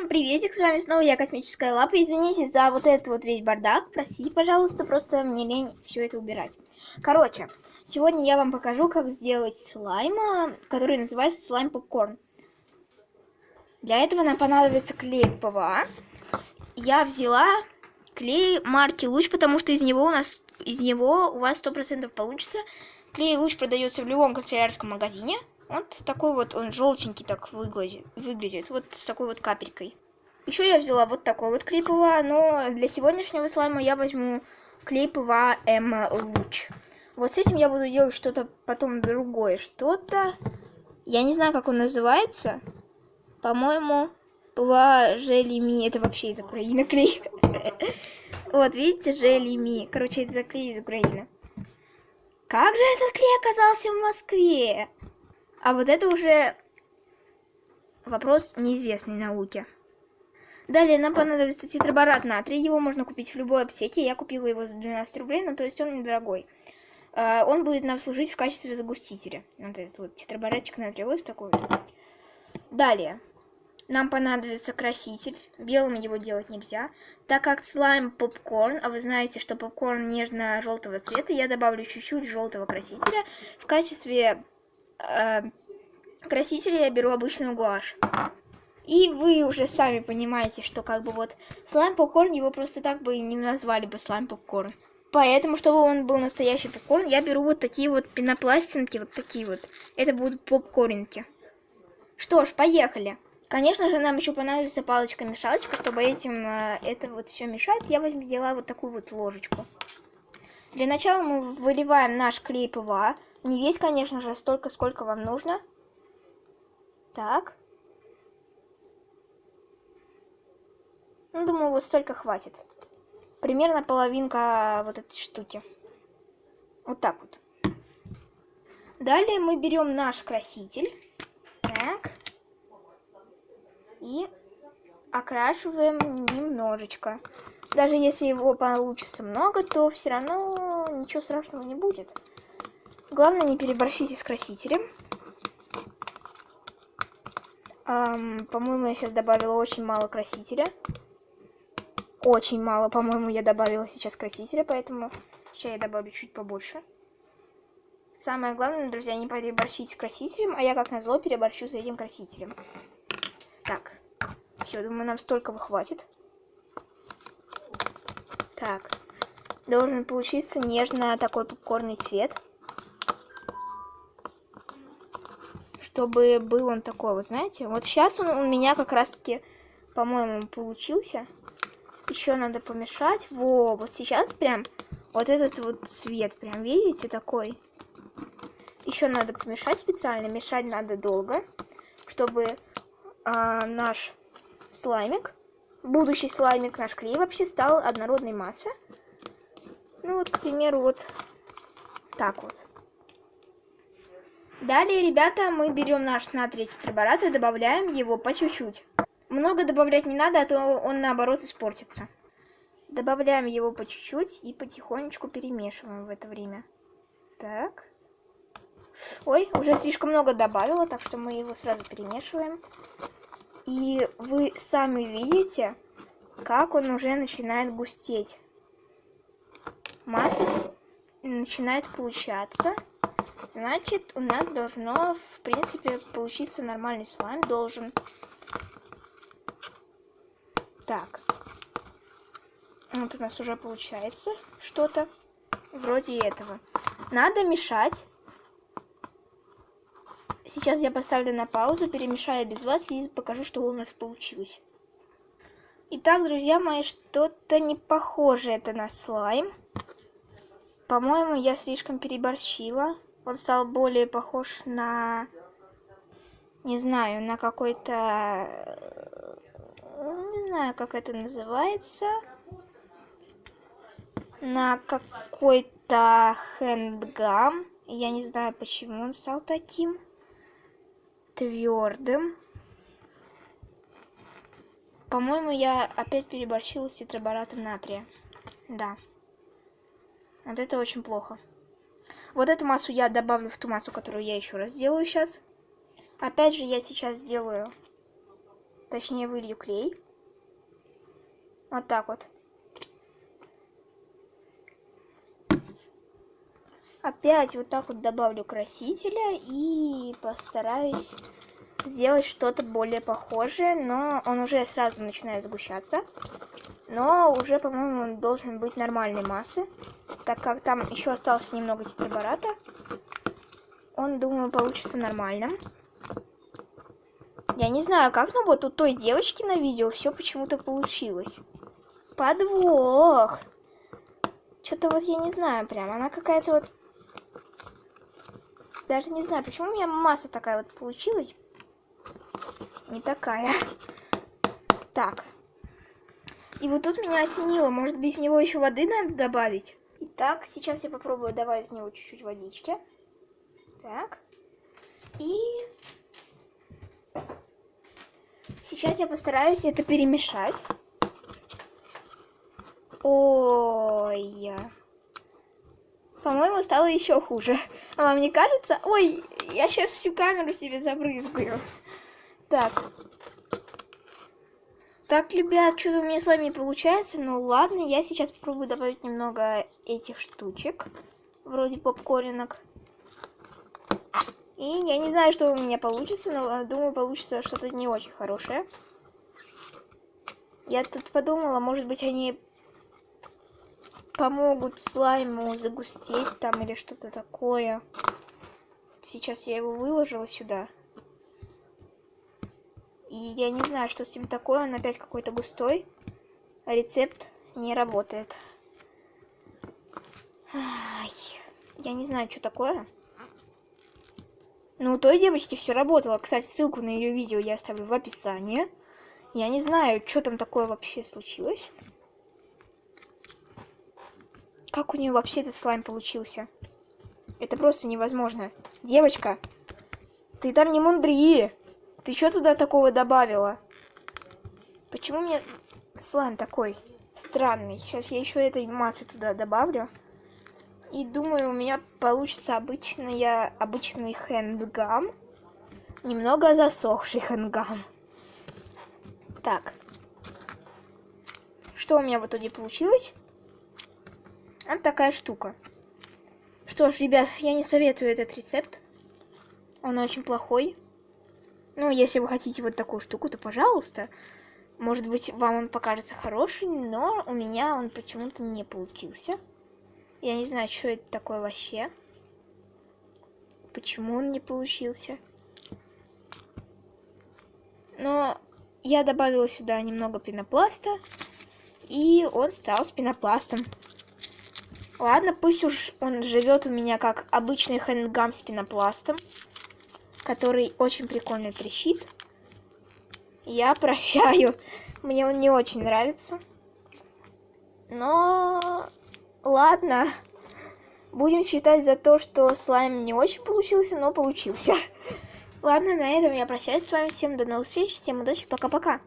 Всем приветик, с вами снова я, Космическая Лапа. Извините за вот этот вот весь бардак, простите, пожалуйста, просто мне лень все это убирать. Короче, сегодня я вам покажу, как сделать слайм, который называется слайм-попкорн. Для этого нам понадобится клей ПВА. Я взяла клей марки Луч, потому что из него у вас 100% получится. Клей Луч продается в любом канцелярском магазине. Вот такой вот он желтенький так выглядит, вот с такой вот капелькой. Еще я взяла вот такой вот клей ПВА, но для сегодняшнего слайма я возьму клей ПВА М Луч. Вот с этим я буду делать что-то потом другое, что-то. Я не знаю, как он называется. По-моему, ПВА Желеми. Это вообще из Украины клей. Вот, видите, Желеми. Короче, это клей из Украины. Как же этот клей оказался в Москве? А вот это уже вопрос неизвестной науке. Далее нам понадобится тетраборат натрия. Его можно купить в любой аптеке. Я купила его за 12 рублей, но то есть он недорогой. Он будет нам служить в качестве загустителя. Вот этот вот тетраборатчик натрия. Вот такой вот. Далее. Нам понадобится краситель. Белым его делать нельзя. Так как слайм попкорн, а вы знаете, что попкорн нежно-желтого цвета, я добавлю чуть-чуть желтого красителя. В качестве красителя я беру обычную гуашь. И вы уже сами понимаете, что как бы вот слайм попкорн, его просто так бы и не назвали бы слайм попкорн. Поэтому, чтобы он был настоящий попкорн, я беру вот такие вот пенопластинки, вот такие вот. Это будут попкорники. Что ж, поехали. Конечно же, нам еще понадобится палочка-мешалочка, чтобы это вот все мешать. Я взяла вот такую вот ложечку. Для начала мы выливаем наш клей ПВА. Не весь, конечно же, столько, сколько вам нужно. Так. Ну, думаю, вот столько хватит. Примерно половинка вот этой штуки. Вот так вот. Далее мы берем наш краситель. Так. И окрашиваем немножечко. Даже если его получится много, то все равно ничего страшного не будет. Главное, не переборщите с красителем. По-моему, я сейчас добавила очень мало красителя. Очень мало, по-моему, я добавила сейчас красителя, поэтому сейчас я добавлю чуть побольше. Самое главное, друзья, не переборщить с красителем, а я, как назло, переборщу с этим красителем. Так, все, думаю, нам столько хватит. Так, должен получиться нежно такой попкорный цвет. Чтобы был он такой, вот знаете. Вот сейчас он у меня как раз-таки, по-моему, получился. Еще надо помешать. Во, вот сейчас прям вот этот вот цвет, прям видите, такой. Еще надо помешать специально. Мешать надо долго, чтобы наш слаймик, будущий слаймик, наш клей вообще стал однородной массой. Ну вот, к примеру, вот так вот. Далее, ребята, мы берем наш натрий тетраборат и добавляем его по чуть-чуть. Много добавлять не надо, а то он наоборот испортится. Добавляем его по чуть-чуть и потихонечку перемешиваем в это время. Так. Ой, уже слишком много добавила, так что мы его сразу перемешиваем. И вы сами видите, как он уже начинает густеть. Масса начинает получаться. Значит, у нас должно, в принципе, получиться нормальный слайм. Должен. Так. Вот у нас уже получается что-то вроде этого. Надо мешать. Сейчас я поставлю на паузу, перемешаю без вас и покажу, что у нас получилось. Итак, друзья мои, что-то не похоже это на слайм. По-моему, я слишком переборщила. Он стал более похож на, не знаю, на какой-то, не знаю, как это называется, на какой-то хэндгам. Я не знаю, почему он стал таким твердым. По-моему, я опять переборщила с тетраборатом натрия. Да. Вот это очень плохо. Вот эту массу я добавлю в ту массу, которую я еще раз сделаю сейчас. Опять же, я сейчас сделаю Точнее, вылью клей. Вот так вот. Опять вот так вот добавлю красителя и постараюсь сделать что-то более похожее, но он уже сразу начинает сгущаться. Но уже, по-моему, он должен быть нормальной массы, так как там еще осталось немного тетрабората. Он, думаю, получится нормальным. Я не знаю, как, но вот у той девочки на видео все почему-то получилось. Подвох! Что-то вот я не знаю прям, она какая-то вот... Даже не знаю, почему у меня масса такая вот получилась. Не такая. Так. И вот тут меня осенило. Может быть, в него еще воды надо добавить? Итак, сейчас я попробую добавить в него чуть-чуть водички. Так. И... Сейчас я постараюсь это перемешать. Ой... По-моему, стало еще хуже. А вам не кажется? Ой, я сейчас всю камеру себе забрызгаю. Так. Так, ребят, что-то у меня с вами не получается. Ну ладно, я сейчас попробую добавить немного этих штучек. Вроде попкорнок. И я не знаю, что у меня получится, но думаю, получится что-то не очень хорошее. Я тут подумала, может быть, они... помогут слайму загустеть там или что-то такое. Сейчас я его выложила сюда. И я не знаю, что с ним такое. Он опять какой-то густой. А рецепт не работает. Ай, я не знаю, что такое. Но у той девочки все работало. Кстати, ссылку на ее видео я оставлю в описании. Я не знаю, что там такое вообще случилось. Как у нее вообще этот слайм получился? Это просто невозможно. Девочка, ты там не мундри. Ты что туда такого добавила? Почему у меня слайм такой странный? Сейчас я еще этой массы туда добавлю. И думаю, у меня получится обычный хэндгам. Немного засохший хэндгам. Так. Что у меня в итоге получилось? Вот такая штука. Что ж, ребят, я не советую этот рецепт. Он очень плохой. Ну, если вы хотите вот такую штуку, то пожалуйста. Может быть, вам он покажется хороший, но у меня он почему-то не получился. Я не знаю, что это такое вообще. Почему он не получился. Но я добавила сюда немного пенопласта, и он стал с пенопластом. Ладно, пусть уж он живет у меня как обычный хэндгам с пенопластом, который очень прикольно трещит. Я прощаю. Мне он не очень нравится. Но ладно. Будем считать за то, что слайм не очень получился, но получился. Ладно, на этом я прощаюсь с вами. Всем до новых встреч. Всем удачи. Пока-пока.